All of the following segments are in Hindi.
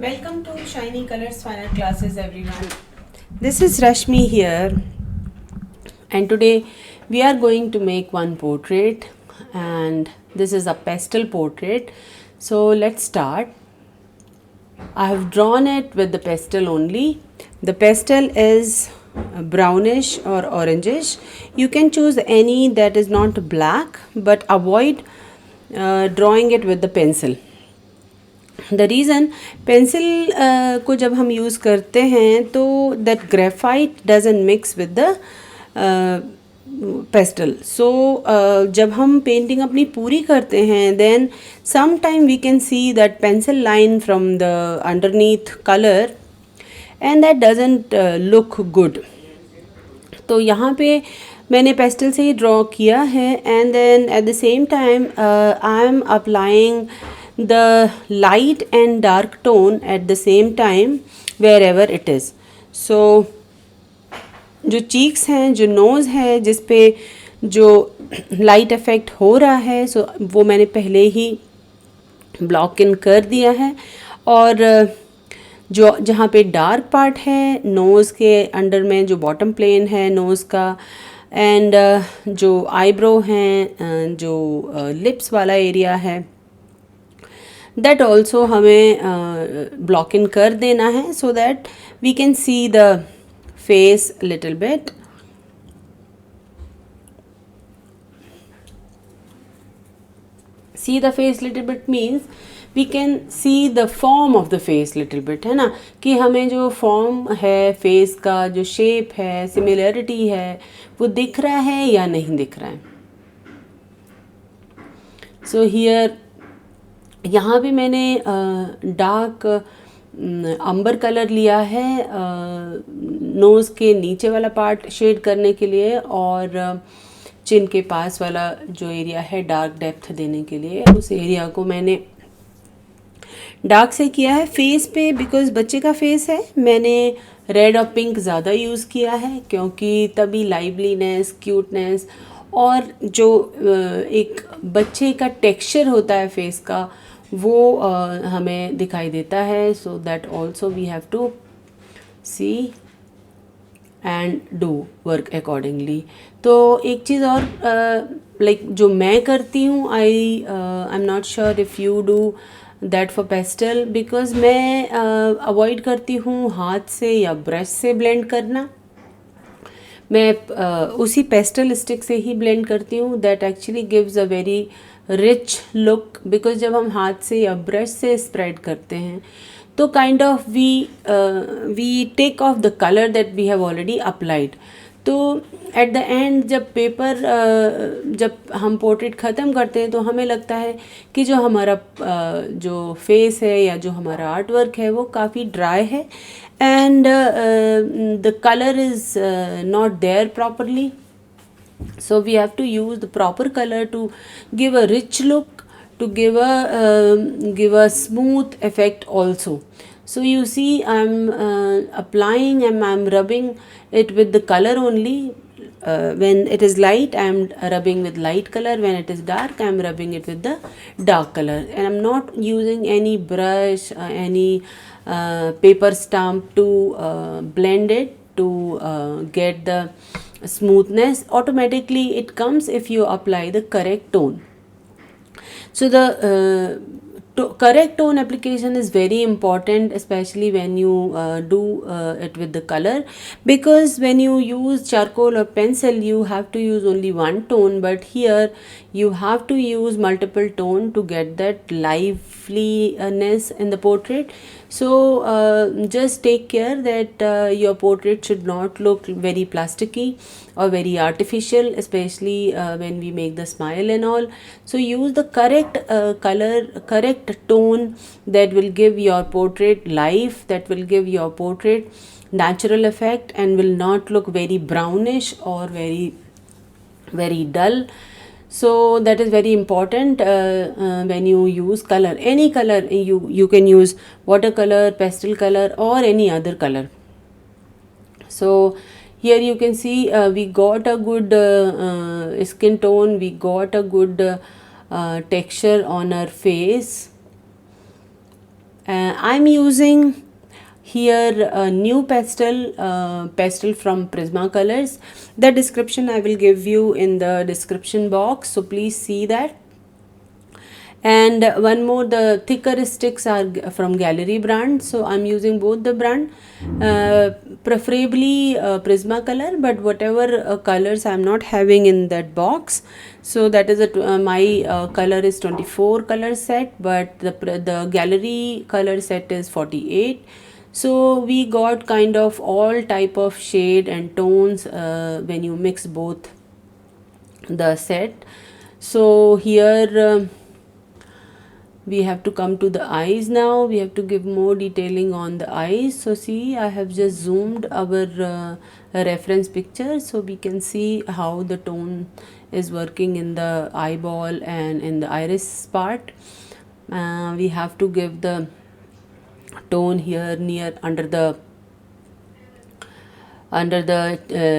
Welcome to Shiny Colors Final Classes, everyone. This is Rashmi here, and today we are going to make one portrait, and this is a pastel portrait. So let's start. I have drawn it with the pastel only. The pastel is brownish or orangish. You can choose any that is not black, but avoid drawing it with the pencil. The reason pencil को जब हम यूज़ करते हैं तो that graphite doesn't mix with the pastel. So जब हम पेंटिंग अपनी पूरी करते हैं then some time we can see that pencil line from the underneath colour and that doesn't look good. तो यहाँ पे मैंने पेस्टल से ही ड्रॉ किया है and then at the same time I am applying the light and dark tone at the same time wherever it is. So जो cheeks हैं, जो nose है, जिस पे जो light effect हो रहा है, so वो मैंने पहले ही block in कर दिया है. और जो जहाँ पे dark part है nose के अंडर में जो bottom plane है nose का and जो eyebrow हैं, जो lips वाला area है that also हमें block in कर देना है so that we can see the face little bit. See the face little bit means we can see the form of the face little bit, है ना, कि हमें जो form है face का, जो shape है, similarity है, वो दिख रहा है या नहीं दिख रहा है. So here यहाँ पे मैंने डार्क अंबर कलर लिया है नोज़ के नीचे वाला पार्ट शेड करने के लिए और चिन के पास वाला जो एरिया है डार्क डेप्थ देने के लिए उस एरिया को मैंने डार्क से किया है. फेस पे बिकॉज़ बच्चे का फेस है मैंने रेड और पिंक ज़्यादा यूज़ किया है क्योंकि तभी लाइवलीनेस क्यूटनेस और जो एक बच्चे का टेक्सचर होता है फेस का वो हमें दिखाई देता है. So that also we have to see and do work accordingly. तो एक चीज़ और लाइक जो मैं करती हूँ I am not sure if you do that for pastel because मैं अवॉइड करती हूँ हाथ से या ब्रश से ब्लेंड करना. मैं उसी पेस्टल स्टिक से ही ब्लेंड करती हूँ. That actually gives a very rich look because जब हम हाथ से या ब्रश से स्प्रेड करते हैं तो kind of we take off the colour that we have already applied. तो एट द एंड जब पेपर जब हम पोर्ट्रेट ख़त्म करते हैं तो हमें लगता है कि जो हमारा जो फेस है या जो हमारा आर्ट वर्क है वो काफ़ी ड्राई है and the color is not there properly. So we have to use the proper color to give a rich look, to give a smooth effect also. So you see I'm applying and I'm rubbing it with the color only. When it is light I'm rubbing with light color, when it is dark I'm rubbing it with the dark color, and I'm not using any brush any paper stamp to blend it to get the smoothness. Automatically it comes if you apply the correct tone. So the correct tone application is very important, especially when you do it with the color, because when you use charcoal or pencil you have to use only one tone, but here you have to use multiple tone to get that liveliness in the portrait. So just take care that your portrait should not look very plasticky or very artificial, especially when we make the smile and all. So use the correct color, correct tone that will give your portrait life, that will give your portrait natural effect and will not look very brownish or very dull. So that is very important when you use color, any color. You can use watercolor, pastel color or any other color. So here you can see we got a good skin tone, we got a good texture on our face, I'm using here a new pastel from Prismacolors. The description I will give you in the description box, so please see that. And one more, the thicker sticks are from Gallery brand, so I'm using both the brand, preferably Prismacolor, but whatever colors I'm not having in that box. So that is my color is 24 color set, but the Gallery color set is 48. So we got kind of all type of shade and tones when you mix both the set. So here we have to come to the eyes now. We have to give more detailing on the eyes. So see, I have just zoomed our reference picture, so we can see how the tone is working in the eyeball and in the iris part. We have to give the tone here near under the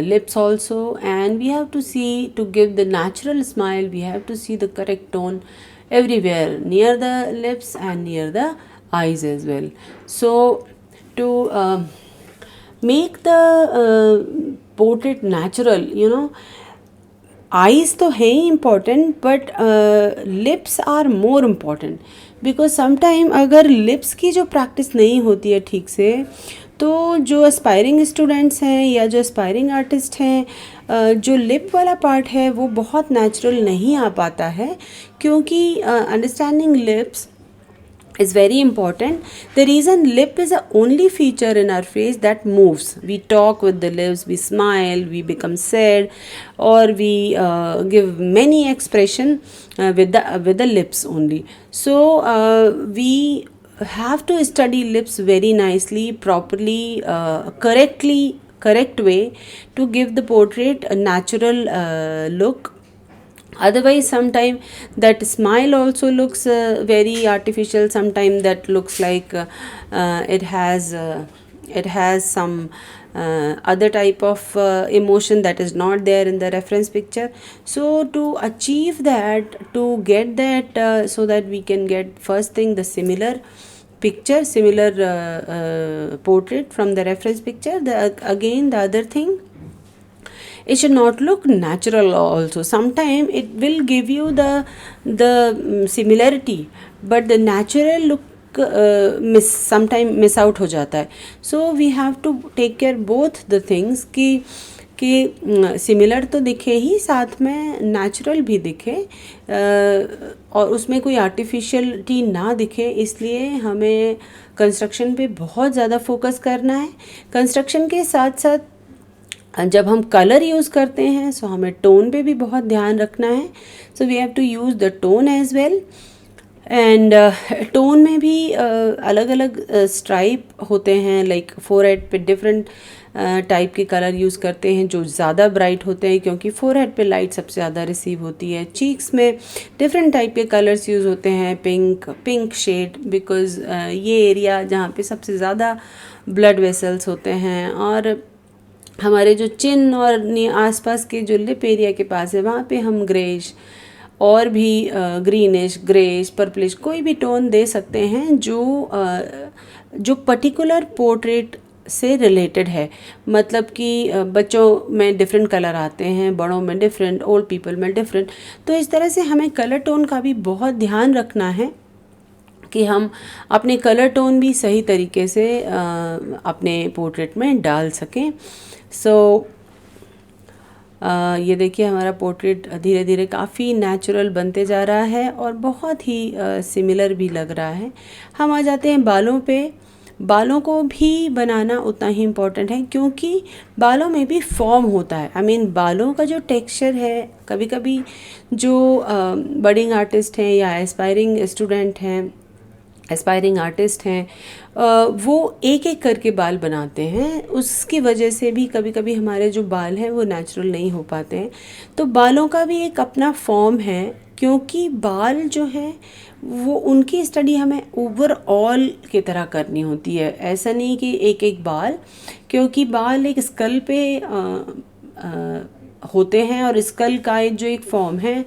lips also, and we have to see, to give the natural smile, we have to see the correct tone everywhere, near the lips and near the eyes as well. So to make the portrait natural, you know, eyes तो है ही important, but lips are more important, because sometime अगर लिप्स की जो प्रैक्टिस नहीं होती है ठीक से, तो जो एस्पायरिंग स्टूडेंट्स हैं या जो एस्पायरिंग आर्टिस्ट हैं, जो लिप वाला पार्ट है वो बहुत नेचुरल नहीं आ पाता है, क्योंकि understanding lips is very important. The reason lip is the only feature in our face that moves. We talk with the lips, we smile, we become sad, or we give many expression with the lips only. So we have to study lips very nicely, properly, correct way to give the portrait a natural look. Otherwise sometime that smile also looks very artificial, sometime that looks like it has some other type of emotion that is not there in the reference picture. So to achieve that, to get that, so that we can get first thing the similar picture, similar portrait from the reference picture. Again the other thing, it should not look natural also. Sometimes it will give you the similarity, but the natural look sometimes miss out हो जाता है. So we have to take care both the things कि सिमिलर तो दिखे ही, साथ में नेचुरल भी दिखे, और उसमें कोई आर्टिफिशियलिटी ना दिखे. इसलिए हमें कंस्ट्रक्शन पे बहुत ज़्यादा फोकस करना है. कंस्ट्रक्शन के साथ साथ जब हम कलर यूज़ करते हैं, सो हमें टोन पे भी बहुत ध्यान रखना है. So we have to use the tone as well. And tone में भी अलग अलग स्ट्राइप होते हैं, लाइक फोरहेड पे डिफरेंट टाइप के कलर यूज़ करते हैं जो ज़्यादा ब्राइट होते हैं, क्योंकि फोरहेड पे लाइट सबसे ज़्यादा रिसीव होती है. चीक्स में डिफरेंट टाइप के कलर्स यूज़ होते हैं, पिंक शेड, बिकॉज ये एरिया जहाँ पे सबसे ज़्यादा ब्लड वेसल्स होते हैं, और हमारे जो चिन और आसपास के जो लिप एरिया के पास है, वहाँ पे हम ग्रेश और भी ग्रीनिश, ग्रेश, पर्पलिश कोई भी टोन दे सकते हैं जो पर्टिकुलर पोर्ट्रेट से रिलेटेड है. मतलब कि बच्चों में डिफरेंट कलर आते हैं, बड़ों में डिफरेंट, ओल्ड पीपल में डिफरेंट. तो इस तरह से हमें कलर टोन का भी बहुत ध्यान रखना है कि हम अपने कलर टोन भी सही तरीके से अपने पोर्ट्रेट में डाल सकें. सो ये देखिए हमारा पोर्ट्रेट धीरे धीरे काफ़ी नेचुरल बनते जा रहा है और बहुत ही सिमिलर भी लग रहा है. हम आ जाते हैं बालों पे. बालों को भी बनाना उतना ही इम्पोर्टेंट है, क्योंकि बालों में भी फॉर्म होता है. आई मीन बालों का जो टेक्सचर है, कभी कभी जो बडिंग आर्टिस्ट हैं या एस्पायरिंग स्टूडेंट हैं, एस्पायरिंग आर्टिस्ट हैं, वो एक एक करके बाल बनाते हैं. उसकी वजह से भी कभी कभी हमारे जो बाल हैं वो नेचुरल नहीं हो पाते हैं. तो बालों का भी एक अपना फॉर्म है, क्योंकि बाल जो हैं वो उनकी स्टडी हमें ओवरऑल की तरह करनी होती है. ऐसा नहीं कि एक एक बाल, क्योंकि बाल एक स्कल पे होते हैं, और स्कल का एक जो एक फॉर्म है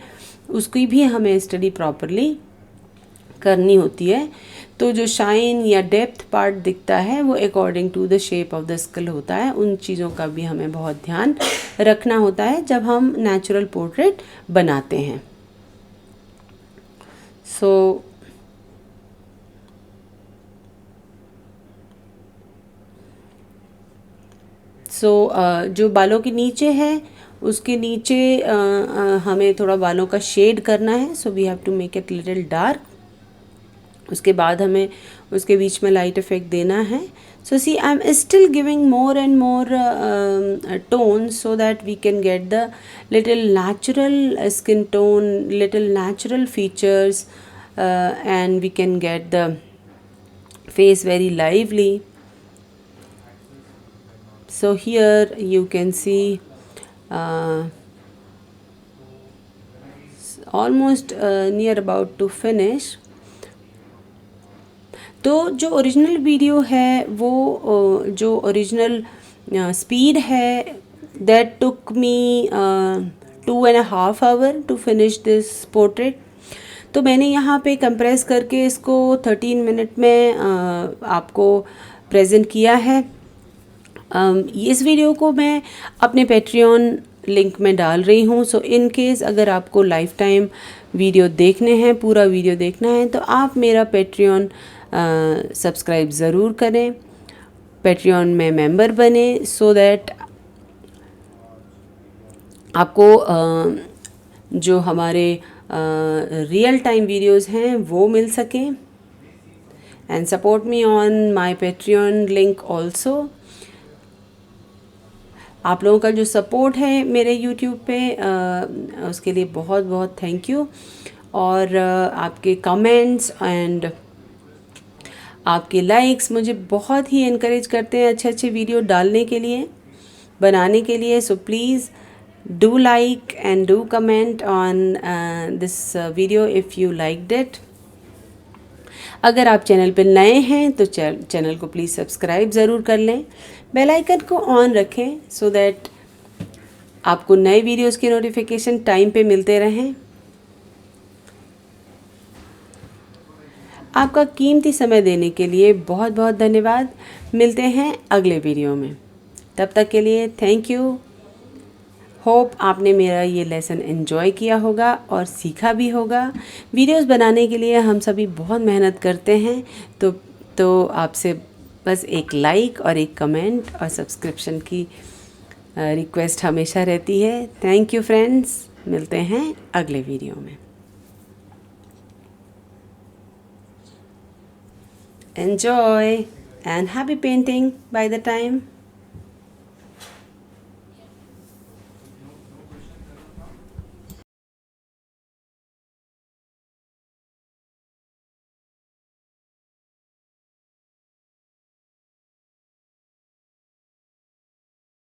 उसकी भी हमें स्टडी प्रॉपरली करनी होती है, तो जो शाइन या डेप्थ पार्ट दिखता है वो according to the shape of the skull होता है। उन चीज़ों का भी हमें बहुत ध्यान रखना होता है जब हम नेचुरल पोर्ट्रेट बनाते हैं। जो बालों के नीचे है उसके नीचे हमें थोड़ा बालों का शेड करना है, so we have to make it little dark. उसके बाद हमें उसके बीच में लाइट इफेक्ट देना है। So see I am still giving more and more tone so that we can get the little natural skin tone, little natural features, and we can get the face very lively. So here you can see almost near about to finish. तो जो ओरिजिनल वीडियो है वो जो ओरिजिनल स्पीड है that took me 2.5 hours to finish this portrait. तो मैंने यहाँ पे कंप्रेस करके इसको 13 मिनट में आपको प्रेजेंट किया है। इस वीडियो को मैं अपने पैट्रियन लिंक में डाल रही हूँ। सो इन केस अगर आपको लाइफ टाइम वीडियो देखने हैं, पूरा वीडियो देखना है, तो आप मेरा पैट्रियन सब्सक्राइब ज़रूर करें, पैट्रियन में मेंबर बने, सो दैट आपको जो हमारे रियल टाइम वीडियोस हैं वो मिल सकें। And support me on my Patreon link also. आप लोगों का जो सपोर्ट है मेरे यूट्यूब पे उसके लिए बहुत बहुत थैंक यू। और आपके कमेंट्स एंड आपके लाइक्स मुझे बहुत ही इनकरेज करते हैं अच्छे अच्छे वीडियो डालने के लिए, बनाने के लिए। So please do like and do comment on this video if you liked it. अगर आप चैनल पर नए हैं तो चैनल को प्लीज़ सब्सक्राइब ज़रूर कर लें, बेल आइकन को ऑन रखें सो दैट आपको नए वीडियोस के नोटिफिकेशन टाइम पे मिलते रहें। आपका कीमती समय देने के लिए बहुत बहुत धन्यवाद। मिलते हैं अगले वीडियो में, तब तक के लिए थैंक यू। होप आपने मेरा ये लेसन एंजॉय किया होगा और सीखा भी होगा। वीडियोस बनाने के लिए हम सभी बहुत मेहनत करते हैं, तो आपसे बस एक लाइक और एक कमेंट और सब्सक्रिप्शन की रिक्वेस्ट हमेशा रहती है। थैंक यू फ्रेंड्स, मिलते हैं अगले वीडियो में। Enjoy and happy painting by the time.